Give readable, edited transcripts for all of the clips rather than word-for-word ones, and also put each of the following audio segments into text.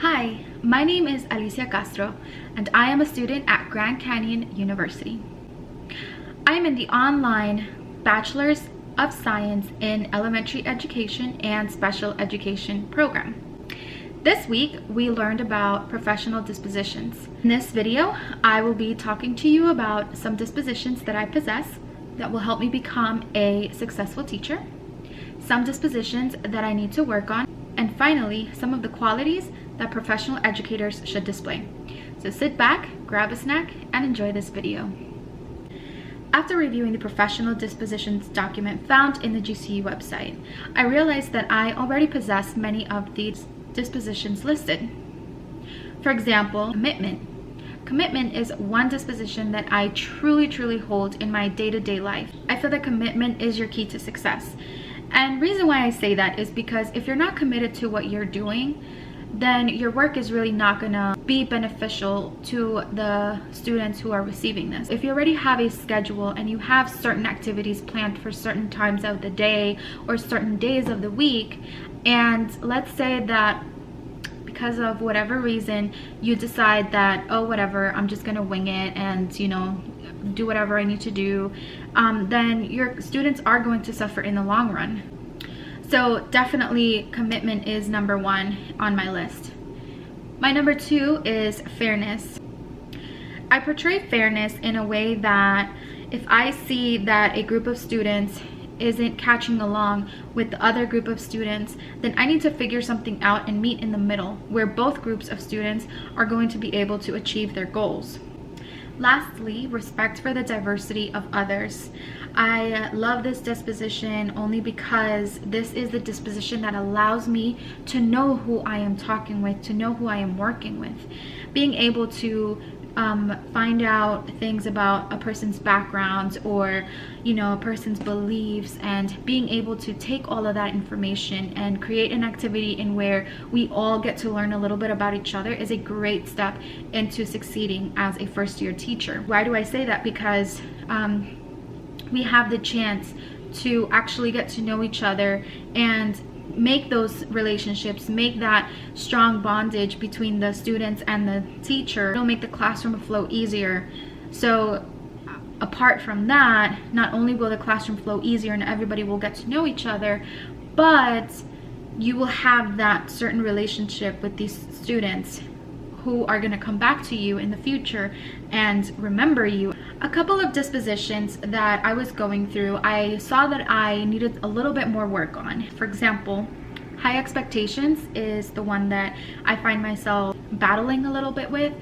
Hi, my name is Alicia Castro, and I am a student at Grand Canyon University. I am in the online Bachelor's of Science in Elementary Education and Special Education program. This week, we learned about professional dispositions. In this video, I will be talking to you about some dispositions that I possess that will help me become a successful teacher, some dispositions that I need to work on, and finally, some of the qualities that professional educators should display. So sit back, grab a snack, and enjoy this video. After reviewing the professional dispositions document found in the GCU website, I realized that I already possess many of these dispositions listed. For example, commitment. Commitment is one disposition that I truly hold in my day-to-day life. I feel that commitment is your key to success. And reason why I say that is because if you're not committed to what you're doing, then your work is really not gonna be beneficial to the students who are receiving this. If you already have a schedule and you have certain activities planned for certain times of the day or certain days of the week, and let's say that because of whatever reason you decide that, oh whatever, I'm just gonna wing it and do whatever I need to do, then your students are going to suffer in the long run. So definitely commitment is number one on my list. My number two is fairness. I portray fairness in a way that if I see that a group of students isn't catching along with the other group of students, then I need to figure something out and meet in the middle where both groups of students are going to be able to achieve their goals. Lastly, respect for the diversity of others. I love this disposition only because this is the disposition that allows me to know who I am talking with, to know who I am working with. Being able to find out things about a person's background or a person's beliefs, and being able to take all of that information and create an activity in where we all get to learn a little bit about each other is a great step into succeeding as a first-year teacher. Why do I say that? Because we have the chance to actually get to know each other and make those relationships, make that strong bondage between the students and the teacher. It'll make the classroom flow easier. So apart from that, not only will the classroom flow easier and everybody will get to know each other, but you will have that certain relationship with these students who are going to come back to you in the future and remember you. A couple of dispositions that I was going through, I saw that I needed a little bit more work on. For example, high expectations is the one that I find myself battling a little bit with.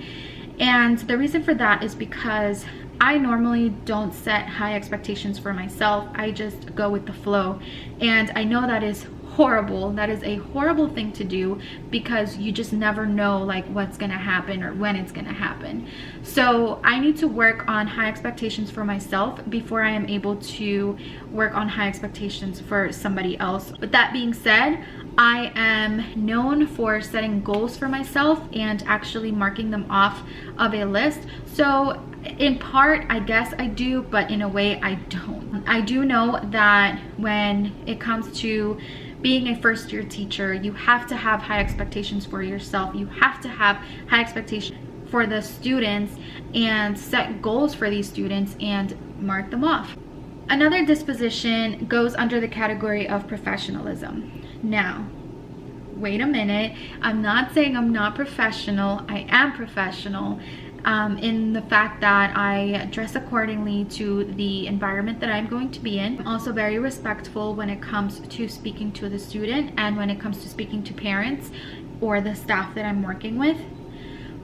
And the reason for that is because I normally don't set high expectations for myself. I just go with the flow. And I know that is horrible. That is a horrible thing to do because you just never know what's gonna happen or when it's gonna happen. So I need to work on high expectations for myself before I am able to work on high expectations for somebody else. With that being said, I am known for setting goals for myself and actually marking them off of a list. So in part, I guess I do, but in a way I don't. I do know that when it comes to being a first-year teacher, you have to have high expectations for yourself. You have to have high expectations for the students and set goals for these students and mark them off. Another disposition goes under the category of professionalism. Now, wait a minute. I'm not saying I'm not professional. I am professional. In the fact that I dress accordingly to the environment that I'm going to be in. I'm also very respectful when it comes to speaking to the student and when it comes to speaking to parents or the staff that I'm working with.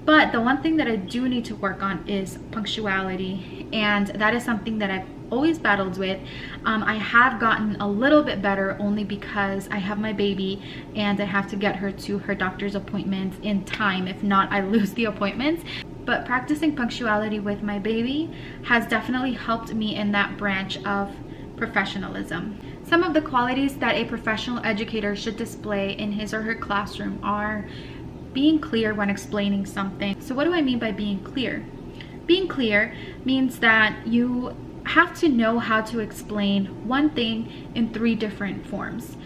But the one thing that I do need to work on is punctuality, and that is something that I've always battled with. I have gotten a little bit better only because I have my baby and I have to get her to her doctor's appointments in time. If not, I lose the appointments. But practicing punctuality with my baby has definitely helped me in that branch of professionalism. Some of the qualities that a professional educator should display in his or her classroom are being clear when explaining something. So what do I mean by being clear? Being clear means that you have to know how to explain one thing in 3 different forms.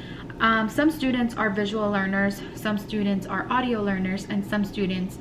Some students are visual learners, some students are audio learners, and some students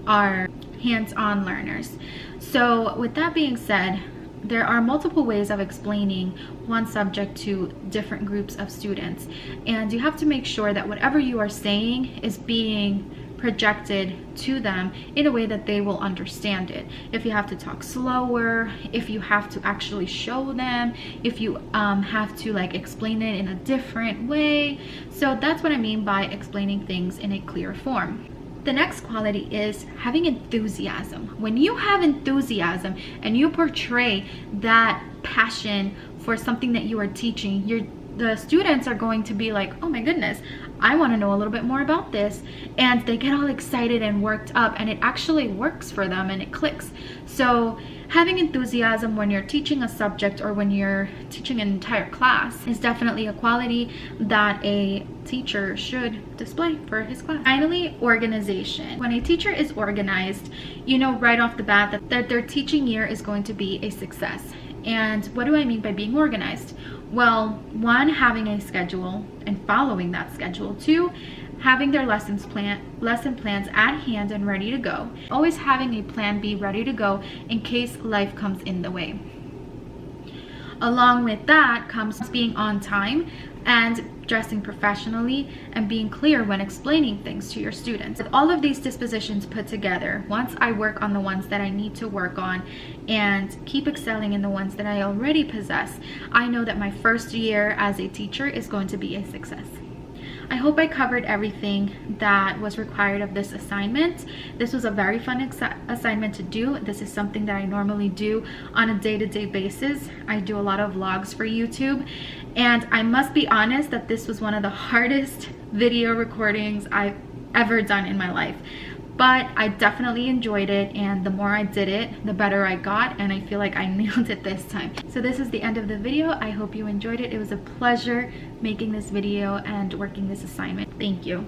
are hands-on learners. So with that being said, there are multiple ways of explaining one subject to different groups of students, and you have to make sure that whatever you are saying is being projected to them in a way that they will understand it. If you have to talk slower, if you have to actually show them, if you have to like explain it in a different way. So that's what I mean by explaining things in a clear form. The next quality is having enthusiasm. When you have enthusiasm and you portray that passion for something that you are teaching, the students are going to be like, oh my goodness, I want to know a little bit more about this, and they get all excited and worked up, and it actually works for them and it clicks. So having enthusiasm when you're teaching a subject or when you're teaching an entire class is definitely a quality that a teacher should display for his class. Finally, organization. When a teacher is organized, you know right off the bat that their teaching year is going to be a success. And what do I mean by being organized? Well, one, having a schedule and following that schedule. Two, having their lesson plans at hand and ready to go. Always having a plan B ready to go in case life comes in the way. Along with that comes being on time and dressing professionally and being clear when explaining things to your students. With all of these dispositions put together, once I work on the ones that I need to work on and keep excelling in the ones that I already possess, I know that my first year as a teacher is going to be a success. I hope I covered everything that was required of this assignment. This was a very fun assignment to do. This is something that I normally do on a day-to-day basis. I do a lot of vlogs for YouTube, and I must be honest that this was one of the hardest video recordings I've ever done in my life. But I definitely enjoyed it, and the more I did it, the better I got, and I feel like I nailed it this time. So this is the end of the video. I hope you enjoyed it. It was a pleasure making this video and working this assignment. Thank you.